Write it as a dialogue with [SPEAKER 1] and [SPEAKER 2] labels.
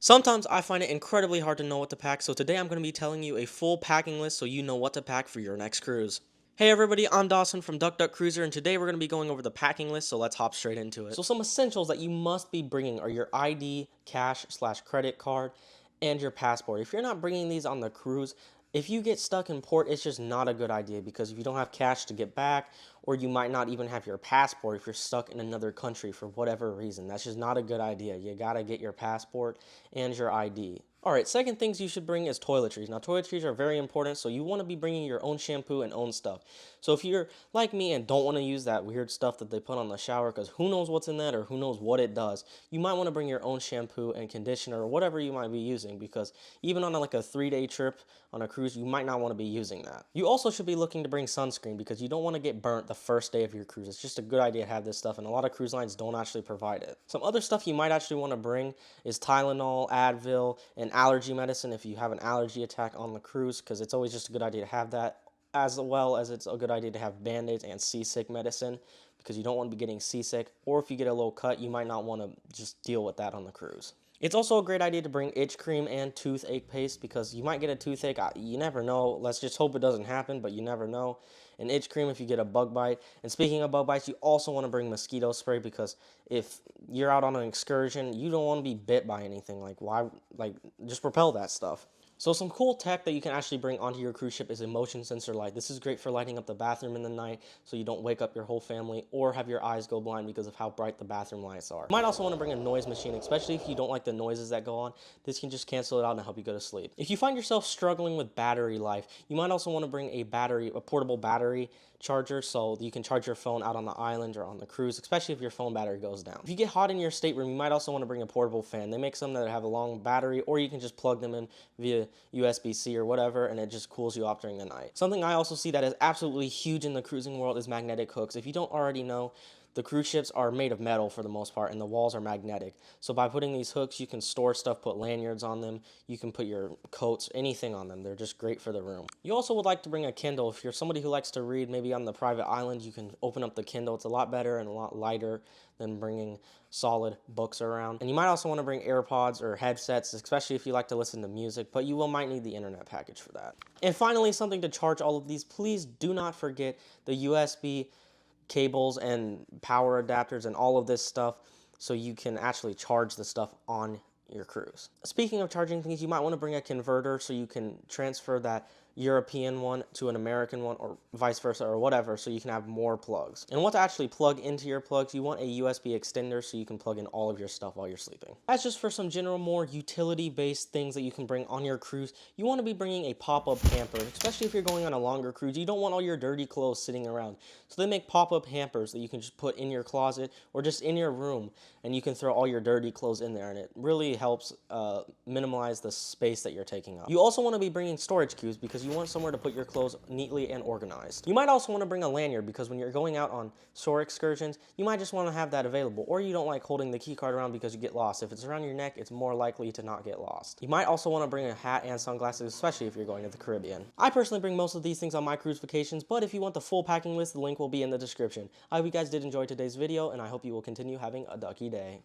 [SPEAKER 1] Sometimes I find it incredibly hard to know what to pack, so today I'm going to be telling you a full packing list so you know what to pack for your next cruise. Hey everybody, I'm Dawson from Duck Duck Cruiser, and today we're going to be going over the packing list, so let's hop straight into it. So some essentials that you must be bringing are your ID, cash/credit card, and your passport. If you're not bringing these on the cruise, if you get stuck in port, it's just not a good idea because if you don't have cash to get back, or you might not even have your passport if you're stuck in another country for whatever reason, that's just not a good idea. You gotta get your passport and your ID. Alright, second things you should bring is toiletries. Now, toiletries are very important, so you want to be bringing your own shampoo and own stuff. So if you're like me and don't want to use that weird stuff that they put on the shower because who knows what's in that or who knows what it does, you might want to bring your own shampoo and conditioner or whatever you might be using because even on like a 3-day trip on a cruise, you might not want to be using that. You also should be looking to bring sunscreen because you don't want to get burnt the first day of your cruise. It's just a good idea to have this stuff, and a lot of cruise lines don't actually provide it. Some other stuff you might actually want to bring is Tylenol, Advil, and allergy medicine if you have an allergy attack on the cruise, because it's always just a good idea to have that, as well as it's a good idea to have band-aids and seasick medicine because you don't want to be getting seasick, or if you get a little cut, you might not want to just deal with that on the cruise. It's also a great idea to bring itch cream and toothache paste because you might get a toothache. You never know. Let's just hope it doesn't happen, but you never know. And itch cream if you get a bug bite. And speaking of bug bites, you also want to bring mosquito spray because if you're out on an excursion, you don't want to be bit by anything. Just repel that stuff. So some cool tech that you can actually bring onto your cruise ship is a motion sensor light. This is great for lighting up the bathroom in the night so you don't wake up your whole family or have your eyes go blind because of how bright the bathroom lights are. You might also want to bring a noise machine, especially if you don't like the noises that go on. This can just cancel it out and help you go to sleep. If you find yourself struggling with battery life, you might also want to bring a portable battery charger so you can charge your phone out on the island or on the cruise, especially if your phone battery goes down. If you get hot in your stateroom, you might also want to bring a portable fan. They make some that have a long battery, or you can just plug them in via USB-C or whatever, and it just cools you off during the night. Something I also see that is absolutely huge in the cruising world is magnetic hooks. If you don't already know, the cruise ships are made of metal for the most part, and the walls are magnetic. So by putting these hooks, you can store stuff, put lanyards on them, you can put your coats, anything on them. They're just great for the room. You also would like to bring a Kindle. If you're somebody who likes to read, maybe on the private island, you can open up the Kindle. It's a lot better and a lot lighter than bringing solid books around. And you might also want to bring AirPods or headsets, especially if you like to listen to music, but might need the internet package for that. And finally, something to charge all of these, please do not forget the USB cables and power adapters and all of this stuff so you can actually charge the stuff on your cruise. Speaking of charging things, you might want to bring a converter so you can transfer that European one to an American one or vice versa or whatever, so you can have more plugs. And what to actually plug into your plugs, you want a USB extender so you can plug in all of your stuff while you're sleeping. That's just for some general, more utility-based things that you can bring on your cruise. You want to be bringing a pop-up hamper, especially if you're going on a longer cruise. You don't want all your dirty clothes sitting around. So they make pop-up hampers that you can just put in your closet or just in your room, and you can throw all your dirty clothes in there, and it really helps minimize the space that you're taking up. You also want to be bringing storage cubes because you want somewhere to put your clothes neatly and organized. You might also want to bring a lanyard because when you're going out on shore excursions, you might just want to have that available, or you don't like holding the key card around because you get lost. If it's around your neck, it's more likely to not get lost. You might also want to bring a hat and sunglasses, especially if you're going to the Caribbean. I personally bring most of these things on my cruise vacations, but if you want the full packing list, the link will be in the description. I hope you guys did enjoy today's video, and I hope you will continue having a ducky day.